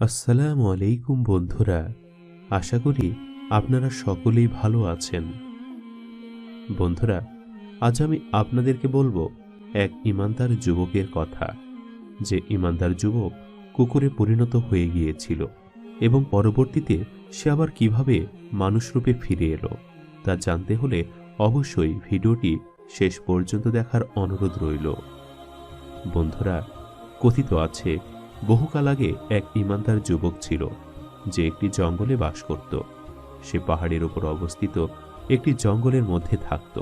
আসসালামু আলাইকুম বন্ধুরা, আশা করি আপনারা সকলেই ভালো আছেন। বন্ধুরা, আজ আমি আপনাদেরকে বলবো এক ঈমানদার যুবকের কথা, যে ঈমানদার যুবক কুকুরে পরিণত হয়ে গিয়েছিল এবং পরবর্তীতে সে আবার কিভাবে মানুষরূপে ফিরে এলো তা জানতে হলে অবশ্যই ভিডিওটি শেষ পর্যন্ত দেখার অনুরোধ রইল। বন্ধুরা, কথিত আছে বহুকাল আগে এক ঈমানদার যুবক ছিল যে একটি জঙ্গলে বাস করত। সে পাহাড়ের উপর অবস্থিত একটি জঙ্গলের মধ্যে থাকত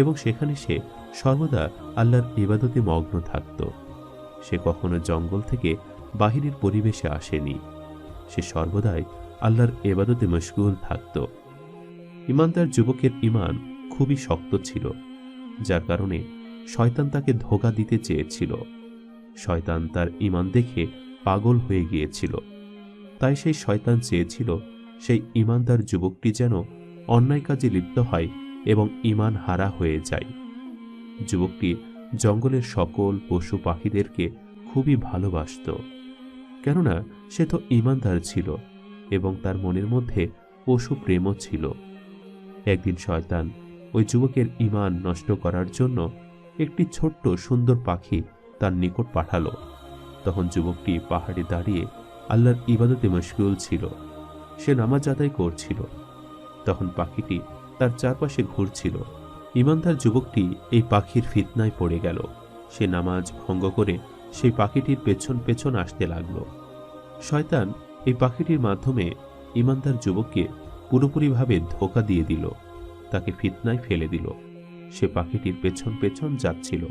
এবং সেখানে সে সর্বদা আল্লাহর ইবাদতে মগ্ন থাকত। সে কখনো জঙ্গল থেকে বাহিরের পরিবেশে আসেনি। সে সর্বদাই আল্লাহর ইবাদতে মশগুল থাকত। ঈমানদার যুবকের ঈমান খুবই শক্ত ছিল, যার কারণে শয়তান তাকে ধোঁকা দিতে চেয়েছিল। শয়তান তার ঈমান দেখে পাগল হয়ে গিয়েছিল। তাই সেই শয়তান চেয়েছিল সেই ঈমানদার যুবকটি যেন অন্যায় কাজে লিপ্ত হয় এবং ঈমান হারা হয়ে যায়। যুবকটি জঙ্গলের সকল পশু পাখিদেরকে খুবই ভালোবাসত, কেননা সে তো ঈমানদার ছিল এবং তার মনের মধ্যে পশু প্রেমও ছিল। একদিন শয়তান ওই যুবকের ঈমান নষ্ট করার জন্য একটি ছোট্ট সুন্দর পাখি তার নিকট পাঠালো। তখন যুবকটি পাহাড়ে দাঁড়িয়ে আল্লাহর ইবাদতে মশগুল ছিল। সে নামাজ আদায় করছিল। তখন পাখিটি তার চারপাশে ঘুরছিল। ঈমানদার যুবকটি এই পাখির ফিতনায় পড়ে গেল। সে নামাজ ভঙ্গ করে সেই পাখিটির পেছন পেছন আসতে লাগল। শয়তান এই পাখিটির মাধ্যমে ঈমানদার যুবককে পুরোপুরিভাবে ধোঁকা দিয়ে দিল, তাকে ফিতনায় ফেলে দিল। সে পাখিটির পেছন পেছন যাচ্ছিল।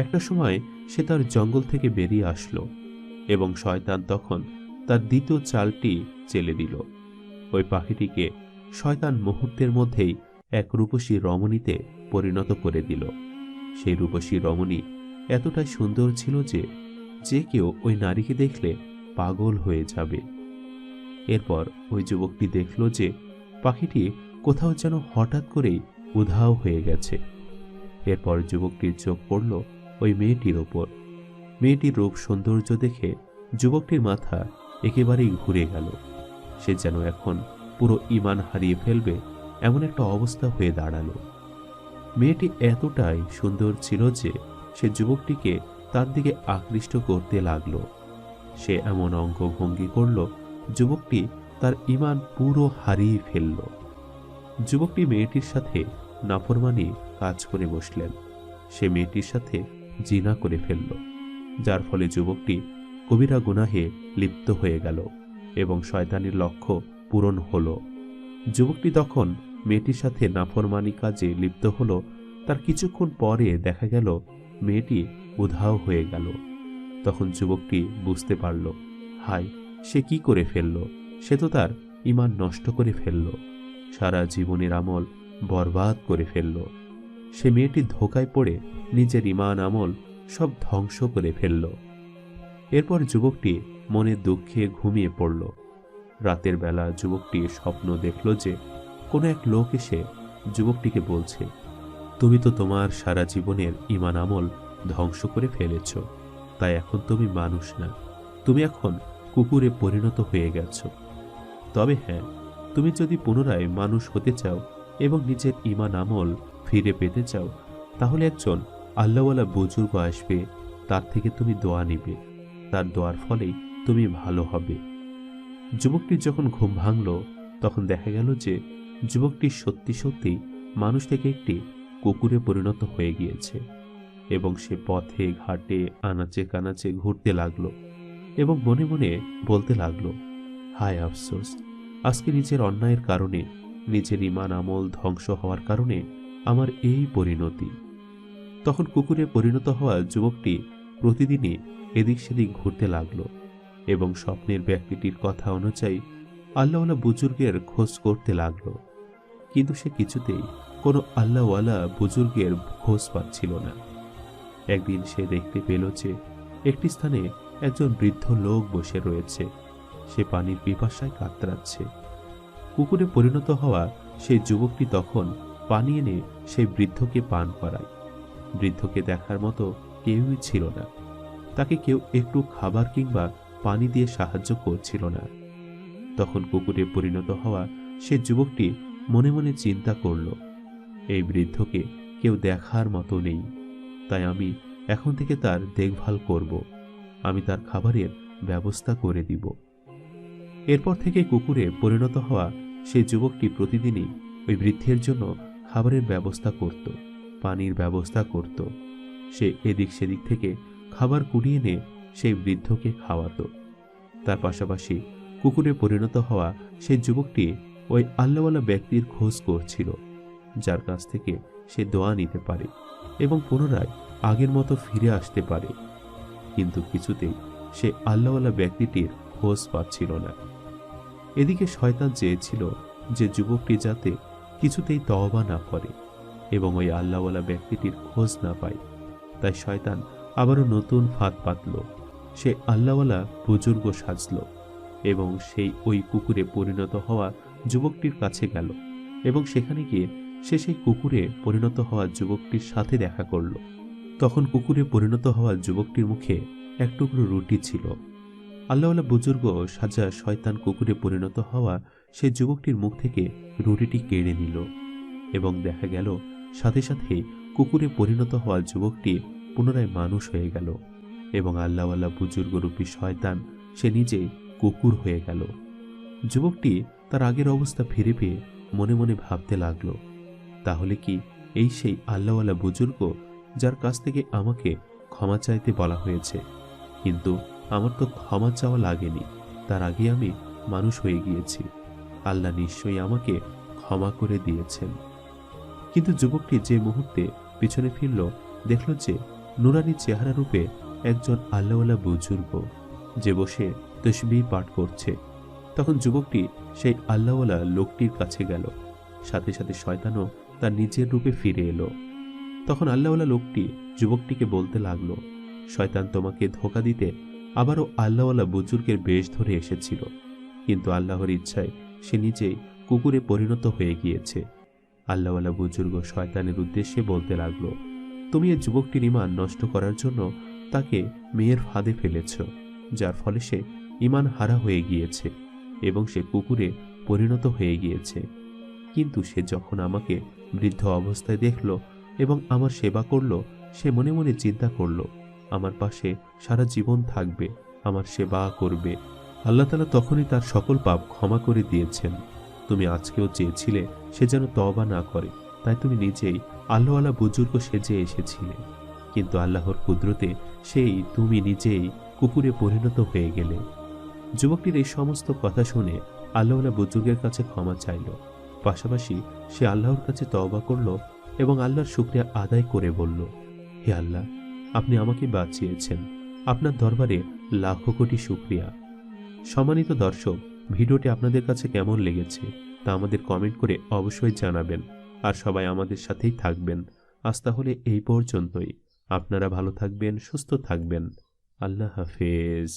একটা সময় সে তার জঙ্গল থেকে বেরিয়ে আসলো এবং শয়তান তখন তার দ্বিতীয় চালটি চেলে দিল। ওই পাখিটিকে শয়তান মুহূর্তের মধ্যেই এক রূপসী রমণীতে পরিণত করে দিল। সেই রূপসী রমণী এতটাই সুন্দর ছিল যে যে কেউ ওই নারীকে দেখলে পাগল হয়ে যাবে। এরপর ওই যুবকটি দেখল যে পাখিটি কোথাও যেন হঠাৎ করেই উধাও হয়ে গেছে। এরপর যুবকটির চোখ পড়ল ওই মেয়েটির ওপর। মেয়েটির রূপ সৌন্দর্য দেখে যুবকটির মাথা একেবারেই ঘুরে গেল। সে যেন এখন পুরো ঈমান হারিয়ে ফেলবে এমন একটা অবস্থা হয়ে দাঁড়ালো। মেয়েটি এতটাই সুন্দর ছিল যে সে যুবকটিকে তার দিকে আকৃষ্ট করতে লাগলো। সে এমন অঙ্গভঙ্গি করল যুবকটি তার ঈমান পুরো হারিয়ে ফেলল। যুবকটি মেয়েটির সাথে নাফরমানি কাজ করে বসলেন। সে মেয়েটির সাথে জিনা করে ফেলল, যার ফলে যুবকটি কবিরা গুনাহে লিপ্ত হয়ে গেল এবং শয়তানের লক্ষ্য পূরণ হল। যুবকটি তখন মেয়েটির সাথে নাফরমানি কাজে লিপ্ত হল। তার কিছুক্ষণ পরে দেখা গেল মেয়েটি উধাও হয়ে গেল। তখন যুবকটি বুঝতে পারল, হায়, সে কি করে ফেলল? সে তো তার ঈমান নষ্ট করে ফেলল, সারা জীবনের আমল বরবাদ করে ফেলল। সে মেয়েটি ধোঁকায় পড়ে নিজের ঈমান আমল সব ধ্বংস করে ফেলল। এরপর যুবকটি মনের দুঃখে ঘুমিয়ে পড়ল। রাতের বেলা যুবকটি স্বপ্ন দেখল যে কোনো এক লোক এসে যুবকটিকে বলছে, তুমি তো তোমার সারা জীবনের ঈমান আমল ধ্বংস করে ফেলেছ, তাই এখন তুমি মানুষ না, তুমি এখন কুকুরে পরিণত হয়ে গেছ। তবে হ্যাঁ, তুমি যদি পুনরায় মানুষ হতে চাও এবং নিজের ঈমান আমল ফিরে পেতে চাও, তাহলে একজন আল্লাহওয়ালা বুজুর্গ আসবে, তার থেকে তুমি দোয়া নিবে, তার দোয়ার ফলেই তুমি ভালো হবে। যুবকটির যখন ঘুম ভাঙল তখন দেখা গেল যে যুবকটি সত্যি সত্যি মানুষ থেকে একটি কুকুরে পরিণত হয়ে গিয়েছে এবং সে পথে ঘাটে আনাচে কানাচে ঘুরতে লাগলো এবং মনে মনে বলতে লাগলো, হায় আফসোস, আজকে নিজের অন্যায়ের কারণে, নিজের ঈমান আমল ধ্বংস হওয়ার কারণে আমার এই পরিণতি। তখন কুকুরে পরিণত হওয়া যুবকটি প্রতিদিনই এদিক সেদিক ঘুরতে লাগলো এবং স্বপ্নের ব্যক্তিটির কথা অনুযায়ী আল্লাহওয়ালা বুজুর্গের খোঁজ করতে লাগলো। কিন্তু সে কিছুতেই কোনো আল্লাহওয়ালা বুজুর্গের খোঁজ পাচ্ছিল না। একদিন সে দেখতে পেল যে একটি স্থানে একজন বৃদ্ধ লোক বসে রয়েছে। সে পানির পিপাসায় কাতরাচ্ছে। কুকুরে পরিণত হওয়া সেই যুবকটি তখন পানি এনে সেই বৃদ্ধকে পান করায়। বৃদ্ধকে দেখার মতো কেউই ছিল না। তাকে কেউ একটু খাবার কিংবা পানি দিয়ে সাহায্য করছিল না। তখন কুকুরে পরিণত হওয়া সে যুবকটি মনে মনে চিন্তা করল, এই বৃদ্ধকে কেউ দেখার মতো নেই, তাই আমি এখন থেকে তার দেখভাল করব, আমি তার খাবারের ব্যবস্থা করে দিব। এরপর থেকে কুকুরে পরিণত হওয়া সেই যুবকটি প্রতিদিনই ওই বৃদ্ধের জন্য খাবারের ব্যবস্থা করত, পানির ব্যবস্থা করত। সে এদিক সেদিক থেকে খাবার কুড়িয়ে এনে সেই বৃদ্ধকে খাওয়াতো। তার পাশাপাশি কুকুরে পরিণত হওয়া সেই যুবকটি ওই আল্লাহওয়ালা ব্যক্তির খোঁজ করছিল, যার কাছ থেকে সে দোয়া নিতে পারে এবং পুনরায় আগের মতো ফিরে আসতে পারে। কিন্তু কিছুতেই সে আল্লাহওয়ালা ব্যক্তিটির খোঁজ পাচ্ছিল না। এদিকে শয়তান চেয়েছিল যে যুবকটি যাতে কিছুতেই তওবা না করে এবং ওই আল্লাহওয়ালা ব্যক্তিটির খোঁজ না পায়। তাই শয়তান আবারও নতুন ফাঁদ পাতল। সে আল্লাহওয়ালা বুজুর্গ সাজল এবং সেই ওই কুকুরে পরিণত হওয়া যুবকটির কাছে গেল এবং সেখানে গিয়ে সে সেই কুকুরে পরিণত হওয়া যুবকটির সাথে দেখা করল। তখন কুকুরে পরিণত হওয়া যুবকটির মুখে এক টুকরো রুটি ছিল। আল্লাহওয়ালা বুজুর্গ সাজা শয়তান কুকুরে পরিণত হওয়া সেই যুবকটির মুখ থেকে রুটিটি কেড়ে নিল এবং দেখা গেল সাথে সাথে কুকুরে পরিণত হওয়া যুবকটি পুনরায় মানুষ হয়ে গেল এবং আল্লাহওয়ালা বুজুর্গ রূপী শয়তান সে নিজেই কুকুর হয়ে গেল। যুবকটি তার আগের অবস্থা ফিরে পেয়ে মনে মনে ভাবতে লাগলো, তাহলে কি এই সেই আল্লাহওয়ালা বুজুর্গ যার কাছ থেকে আমাকে ক্ষমা চাইতে বলা হয়েছে? কিন্তু আমার তো ক্ষমা চাওয়া লাগেনি, তার আগে আমি মানুষ হয়ে গিয়েছি। আল্লাহ নিশ্চয়ই আমাকে ক্ষমা করে দিয়েছেন। কিন্তু যুবকটি যে মুহূর্তে পিছনে ফিরল, দেখল যে নুরানি চেহারা রূপে একজন আল্লাহওয়ালা বুজুর্গ যে বসে তসবিহ পাঠ করছে। তখন যুবকটি সেই আল্লাহওয়ালা লোকটির কাছে গেল, সাথে সাথে শয়তানও তার নিজের রূপে ফিরে এলো। তখন আল্লাহওয়ালা লোকটি যুবকটিকে বলতে লাগলো, শয়তান তোমাকে ধোঁকা দিতে আবারও আল্লাহওয়ালা বুজুর্গের বেশ ধরে এসেছিল, কিন্তু আল্লাহর ইচ্ছায় সে নিজেই কুকুরে পরিণত হয়ে গিয়েছে। আল্লাহওয়ালা বুজুর্গ শয়তানের উদ্দেশ্যে বলতে লাগলো, তুমি এই যুবকটির ঈমান নষ্ট করার জন্য তাকে মেয়ের ফাঁদে ফেলেছ, যার ফলে সে ঈমান হারা হয়ে গিয়েছে এবং সে কুকুরে পরিণত হয়ে গিয়েছে। কিন্তু সে যখন আমাকে বৃদ্ধ অবস্থায় দেখল এবং আমার সেবা করল, সে মনে মনে চিন্তা করল আমার পাশে সারা জীবন থাকবে, আমার সেবা করবে। আল্লাহ তাআলা তখনই তার সকল পাপ ক্ষমা করে দিয়েছেন। তুমি আজকেও চেয়েছিলে সে যেন তওবা না করে, তাই তুমি নিজেই আল্লাহওয়ালা বুজুর্গ সেজে এসেছিলে, কিন্তু আল্লাহর কুদরতে সেই তুমি নিজেই কুকুরে পরিণত হয়ে গেলে। যুবকটির এই সমস্ত কথা শুনে আল্লাহওয়ালা বুজুর্গের কাছে ক্ষমা চাইল, পাশাপাশি সে আল্লাহর কাছে তওবা করল এবং আল্লাহর শুকরিয়া আদায় করে বলল, হে আল্লাহ, আপনি আমাকে বাঁচিয়েছেন, আপনার দরবারে লাখো কোটি শুকরিয়া। সম্মানিত দর্শক, ভিডিওটি আপনাদের কাছে কেমন লেগেছে তা আমাদের কমেন্ট করে অবশ্যই জানাবেন, আর সবাই আমাদের সাথেই থাকবেন। আজ তাহলে এই পর্যন্তই। আপনারা ভালো থাকবেন, সুস্থ থাকবেন। আল্লাহ হাফেজ।